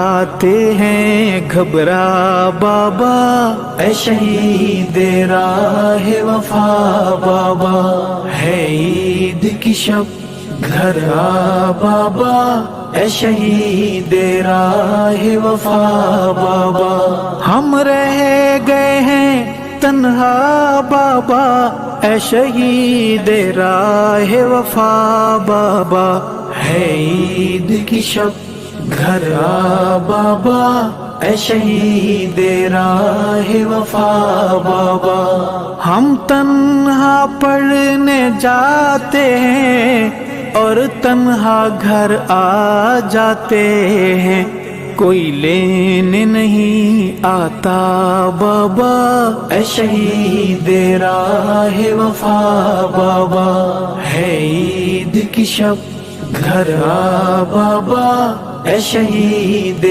آتے ہیں گھبرا بابا، اے شہید راہ وفا بابا، ہے عید کی شب گھر آ بابا، اے شہید راہ وفا بابا، ہم رہ گئے ہیں تنہا بابا، اے شہید راہ وفا بابا، ہے عید کی شب گھر آ بابا، اے شہید راہ وفا بابا، ہم تنہا پڑھنے جاتے ہیں اور تنہا گھر آ جاتے ہیں، کوئی لینے نہیں آتا بابا، اے شہید راہ وفا بابا، ہے عید کی شب گھر آ بابا، اے شہید